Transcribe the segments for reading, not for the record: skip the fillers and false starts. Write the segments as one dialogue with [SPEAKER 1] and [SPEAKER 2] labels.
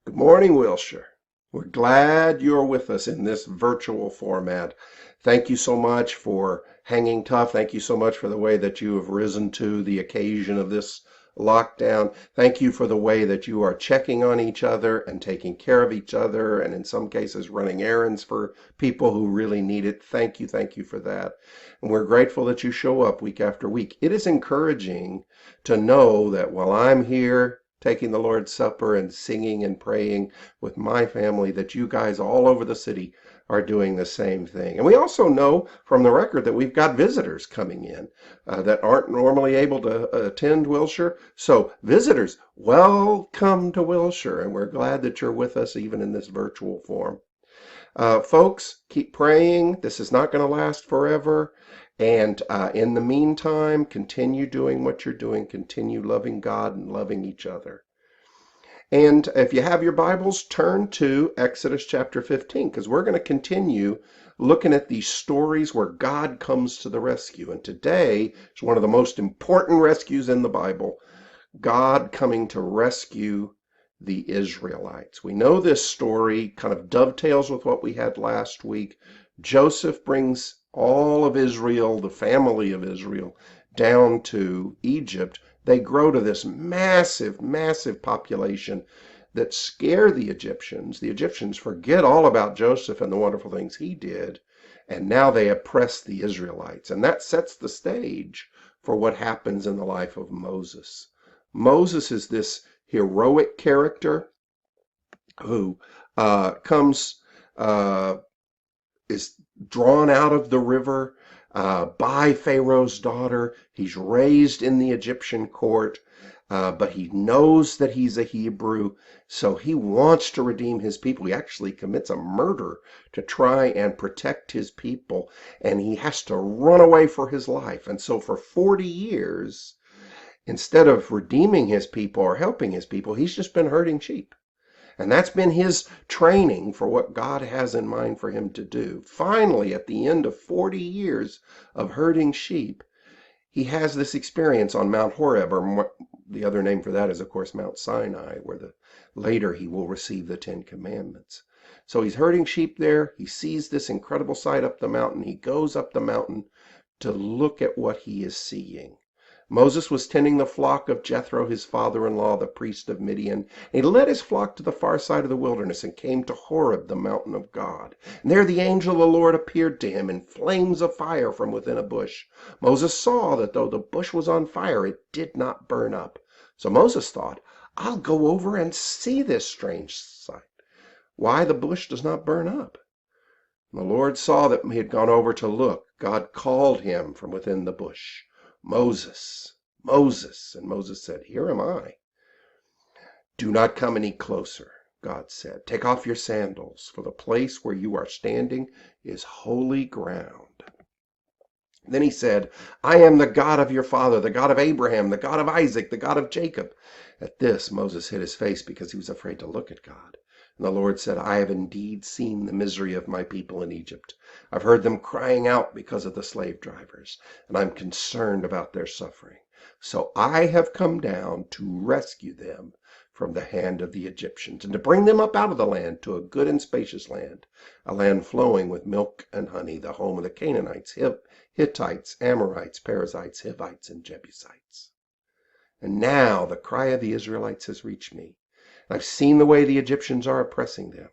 [SPEAKER 1] Good morning, Wilshire. We're glad you're with us in this virtual format. Thank you so much for hanging tough. Thank you so much for the way that you have risen to the occasion of this lockdown. Thank you for the way that you are checking on each other and taking care of each other, and in some cases running errands for people who really need it. Thank you for that. And we're grateful that you show up week after week. It is encouraging to know that while I'm here taking the Lord's Supper and singing and praying with my family, that you guys all over the city are doing the same thing. And we also know from the record that we've got visitors coming in that aren't normally able to attend Wilshire. So visitors, welcome to Wilshire, and we're glad that you're with us even in this virtual form. Folks, keep praying. This is not going to last forever. And in the meantime, continue doing what you're doing. Continue loving God and loving each other. And if you have your Bibles, turn to Exodus chapter 15, because we're going to continue looking at these stories where God comes to the rescue. And today is one of the most important rescues in the Bible, God coming to rescue the Israelites. We know this story kind of dovetails with what we had last week. Joseph brings all of Israel, the family of Israel, down to Egypt. They grow to this massive population that scare the Egyptians. The Egyptians forget all about Joseph and the wonderful things he did, and now they oppress the Israelites. And that sets the stage for what happens in the life of Moses. Moses is this heroic character who is drawn out of the river by Pharaoh's daughter. He's raised in the Egyptian court, but he knows that he's a Hebrew, so he wants to redeem his people. He actually commits a murder to try and protect his people, and he has to run away for his life. And so for 40 years, instead of redeeming his people or helping his people, he's just been herding sheep. And that's been his training for what God has in mind for him to do. Finally, at the end of 40 years of herding sheep, he has this experience on Mount Horeb, or the other name for that is, of course, Mount Sinai, where later he will receive the 10 Commandments. So he's herding sheep there. He sees this incredible sight up the mountain. He goes up the mountain to look at what he is seeing. Moses was tending the flock of Jethro, his father-in-law, the priest of Midian. He led his flock to the far side of the wilderness and came to Horeb, the mountain of God. And there the angel of the Lord appeared to him in flames of fire from within a bush. Moses saw that though the bush was on fire, it did not burn up. So Moses thought, I'll go over and see this strange sight, why the bush does not burn up. And the Lord saw that he had gone over to look. God called him from within the bush, Moses, Moses. And Moses said, Here am I. Do not come any closer, God said. Take off your sandals, for the place where you are standing is holy ground. Then he said, I am the God of your father, the God of Abraham, the God of Isaac, the God of Jacob. At this, Moses hid his face because he was afraid to look at God. And the Lord said, I have indeed seen the misery of my people in Egypt. I've heard them crying out because of the slave drivers, and I'm concerned about their suffering. So I have come down to rescue them from the hand of the Egyptians, and to bring them up out of the land to a good and spacious land, a land flowing with milk and honey, the home of the Canaanites, Hittites, Amorites, Perizzites, Hivites, and Jebusites. And now the cry of the Israelites has reached me. I've seen the way the Egyptians are oppressing them.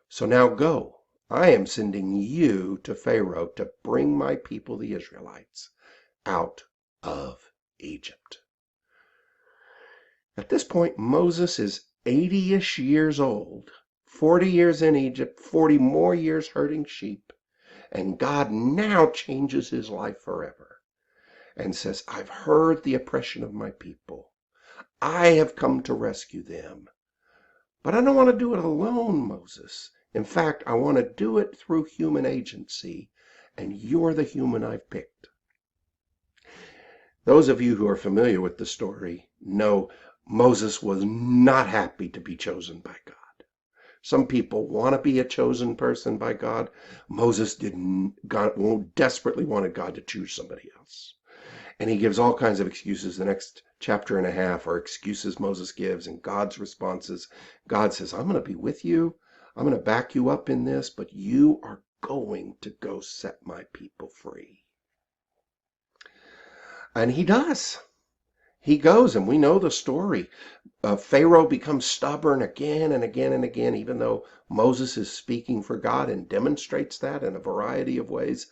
[SPEAKER 1] So now go. I am sending you to Pharaoh to bring my people, the Israelites, out of Egypt. At this point, Moses is 80-ish years old, 40 years in Egypt, 40 more years herding sheep, and God now changes his life forever and says, I've heard the oppression of my people. I have come to rescue them. But I don't want to do it alone, Moses. In fact, I want to do it through human agency, and you're the human I've picked. Those of you who are familiar with the story know Moses was not happy to be chosen by God. Some people want to be a chosen person by God. Moses didn't. God desperately wanted God to choose somebody else. And he gives all kinds of excuses. The next chapter and a half are excuses Moses gives and God's responses. God says, I'm going to be with you. I'm going to back you up in this, but you are going to go set my people free. And he does. He goes, and we know the story. Pharaoh becomes stubborn again and again and again, even though Moses is speaking for God and demonstrates that in a variety of ways.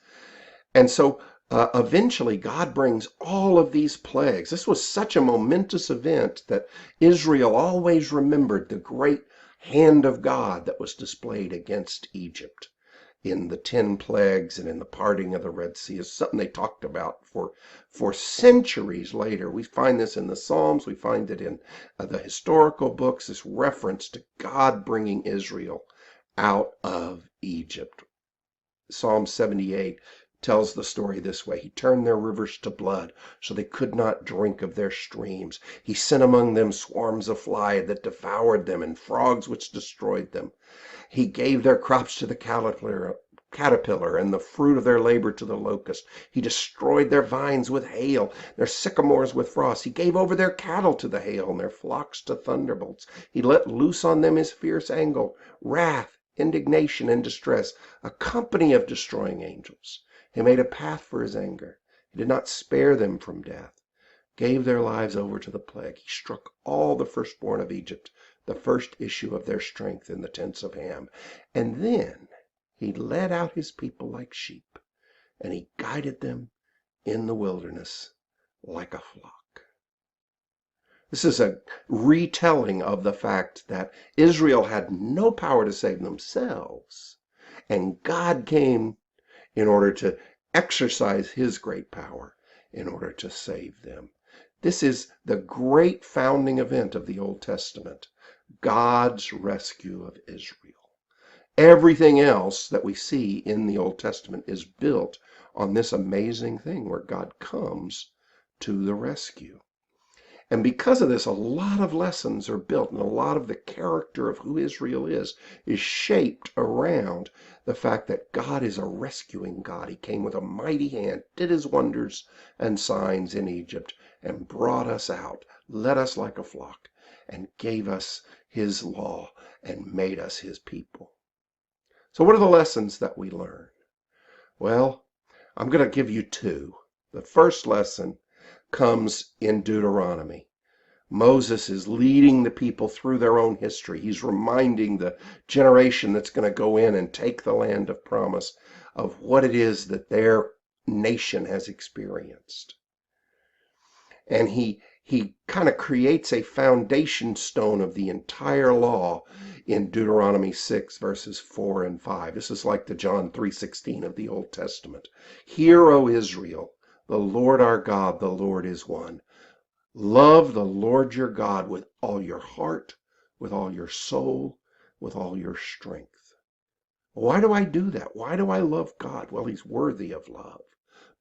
[SPEAKER 1] And so eventually God brings all of these plagues. This was such a momentous event that Israel always remembered the great hand of God that was displayed against Egypt in the 10 plagues and in the parting of the Red Sea. Is something they talked about for centuries later. We find this in the Psalms. We find it in the historical books, this reference to God bringing Israel out of Egypt. Psalm 78 tells the story this way. He turned their rivers to blood, so they could not drink of their streams. He sent among them swarms of flies that devoured them, and frogs which destroyed them. He gave their crops to the caterpillar, and the fruit of their labor to the locust. He destroyed their vines with hail, their sycamores with frost. He gave over their cattle to the hail, and their flocks to thunderbolts. He let loose on them his fierce anger, wrath, indignation, and distress, a company of destroying angels. He made a path for his anger. He did not spare them from death, gave their lives over to the plague. He struck all the firstborn of Egypt, the first issue of their strength in the tents of Ham. And then he led out his people like sheep, and he guided them in the wilderness like a flock. This is a retelling of the fact that Israel had no power to save themselves, and God came in order to exercise his great power in order to save them. This is the great founding event of the Old Testament, God's rescue of Israel. Everything else that we see in the Old Testament is built on this amazing thing where God comes to the rescue. And because of this, a lot of lessons are built, and a lot of the character of who Israel is shaped around the fact that God is a rescuing God. He came with a mighty hand, did his wonders and signs in Egypt, and brought us out, led us like a flock, and gave us his law and made us his people. So what are the lessons that we learn? Well, I'm going to give you 2. The first lesson comes in Deuteronomy. Moses is leading the people through their own history. He's reminding the generation that's going to go in and take the land of promise of what it is that their nation has experienced. And he kind of creates a foundation stone of the entire law in Deuteronomy 6 verses 4 and 5. This is like the John 3:16 of the Old Testament. Hear, O Israel, the Lord our God, the Lord is one. Love the Lord your God with all your heart, with all your soul, with all your strength. Why do I do that? Why do I love God? Well, he's worthy of love,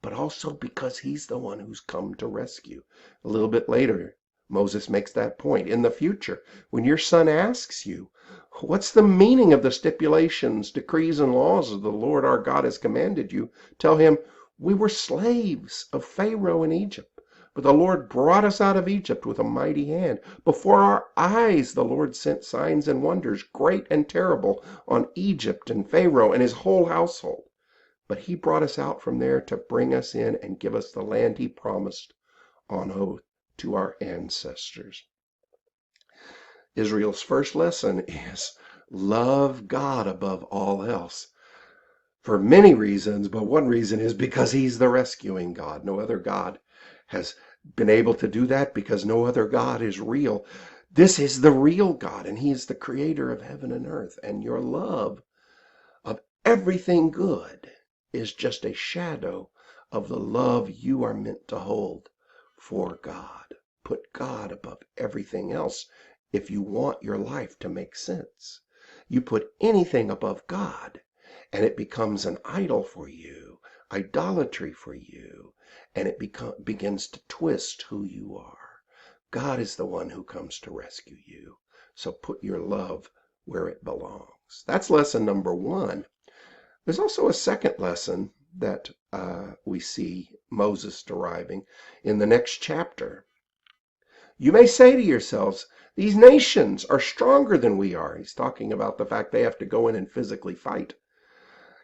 [SPEAKER 1] but also because he's the one who's come to rescue. A little bit later, Moses makes that point. In the future, when your son asks you, what's the meaning of the stipulations, decrees, and laws of the Lord our God has commanded you, tell him, we were slaves of Pharaoh in Egypt. But the Lord brought us out of Egypt with a mighty hand. Before our eyes the Lord sent signs and wonders, great and terrible, on Egypt and Pharaoh and his whole household. But he brought us out from there to bring us in and give us the land he promised on oath to our ancestors. Israel's first lesson is love God above all else. For many reasons, but one reason is because he's the rescuing God. No other God has been able to do that because no other God is real. This is the real God, and he is the creator of heaven and earth. And your love of everything good is just a shadow of the love you are meant to hold for God. Put God above everything else if you want your life to make sense. You put anything above God, and it becomes an idol for you, idolatry for you, and it begins to twist who you are. God is the one who comes to rescue you. So put your love where it belongs. That's lesson number 1. There's also a second lesson that we see Moses deriving in the next chapter. You may say to yourselves, these nations are stronger than we are. He's talking about the fact they have to go in and physically fight.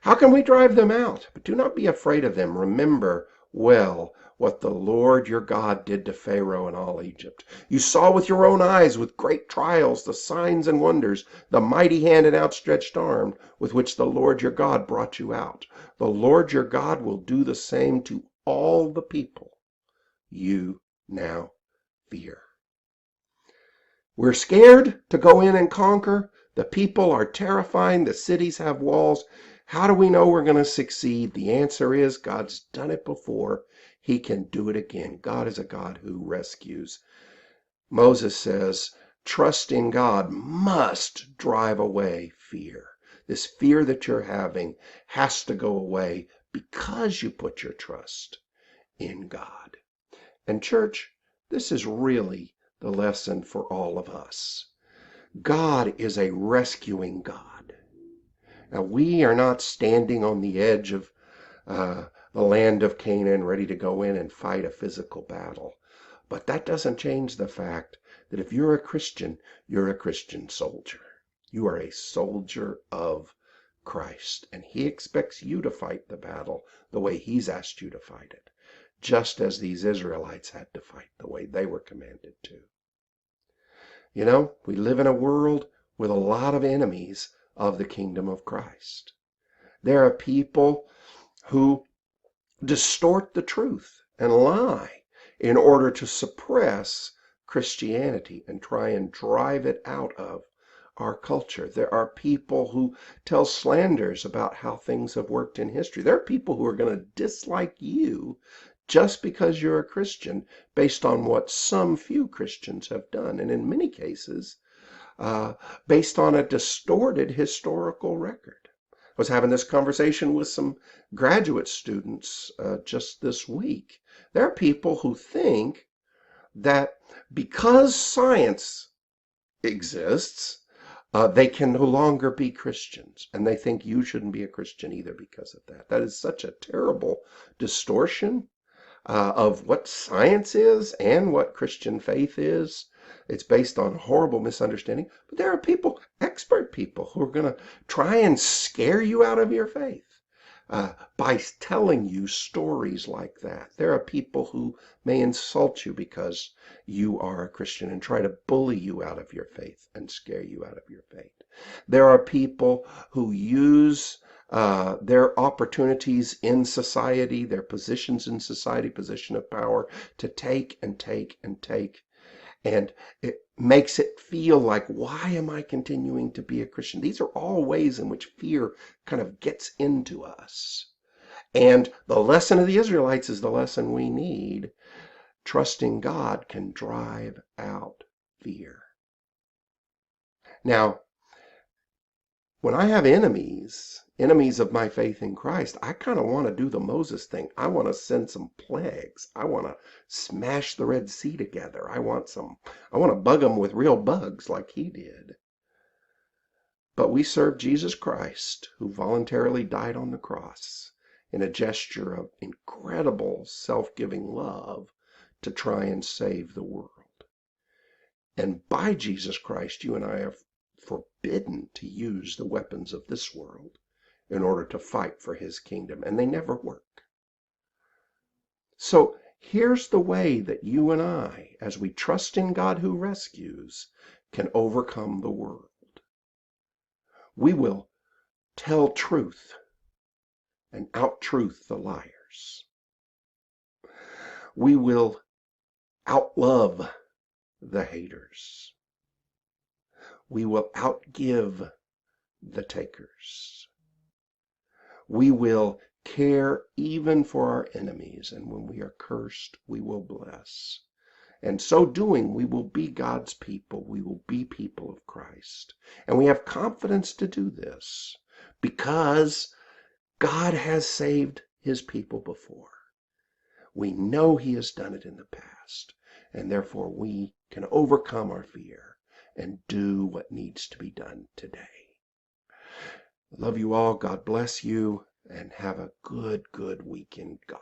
[SPEAKER 1] How can we drive them out? But do not be afraid of them. Remember well what the Lord your God did to Pharaoh and all Egypt. You saw with your own eyes, with great trials, the signs and wonders, the mighty hand and outstretched arm with which the Lord your God brought you out. The Lord your God will do the same to all the people you now fear. We're scared to go in and conquer. The people are terrifying. The cities have walls. How do we know we're going to succeed? The answer is God's done it before. He can do it again. God is a God who rescues. Moses says, trust in God must drive away fear. This fear that you're having has to go away because you put your trust in God. And church, this is really the lesson for all of us. God is a rescuing God. Now, we are not standing on the edge of the land of Canaan ready to go in and fight a physical battle. But that doesn't change the fact that if you're a Christian, you're a Christian soldier. You are a soldier of Christ, and he expects you to fight the battle the way he's asked you to fight it, just as these Israelites had to fight the way they were commanded to. You know, we live in a world with a lot of enemies of the kingdom of Christ. There are people who distort the truth and lie in order to suppress Christianity and try and drive it out of our culture. There are people who tell slanders about how things have worked in history. There are people who are going to dislike you just because you're a Christian based on what some few Christians have done, and in many cases, based on a distorted historical record. I was having this conversation with some graduate students just this week. There are people who think that because science exists, they can no longer be Christians, and they think you shouldn't be a Christian either because of that. That is such a terrible distortion of what science is and what Christian faith is. It's based on horrible misunderstanding. But there are people, expert people, who are going to try and scare you out of your faith by telling you stories like that. There are people who may insult you because you are a Christian and try to bully you out of your faith and scare you out of your faith. There are people who use their opportunities in society, their positions in society, position of power, to take and take and take. And it makes it feel like, why am I continuing to be a Christian? These are all ways in which fear kind of gets into us. And the lesson of the Israelites is the lesson we need. Trusting God can drive out fear. Now, when I have enemies of my faith in Christ, I kind of want to do the Moses thing. I want to send some plagues. I want to smash the Red Sea together. I want to bug them with real bugs like he did. But we serve Jesus Christ, who voluntarily died on the cross in a gesture of incredible self-giving love to try and save the world. And by Jesus Christ, you and I are forbidden to use the weapons of this world in order to fight for his kingdom, and they never work. So here's the way that you and I, as we trust in God who rescues, can overcome the world. We will tell truth and out-truth the liars. We will outlove the haters. We will outgive the takers. We will care even for our enemies, and when we are cursed, we will bless. And so doing, we will be God's people. We will be people of Christ. And we have confidence to do this because God has saved his people before. We know he has done it in the past, and therefore we can overcome our fear and do what needs to be done today. I love you all. God bless you, and have a good week in God.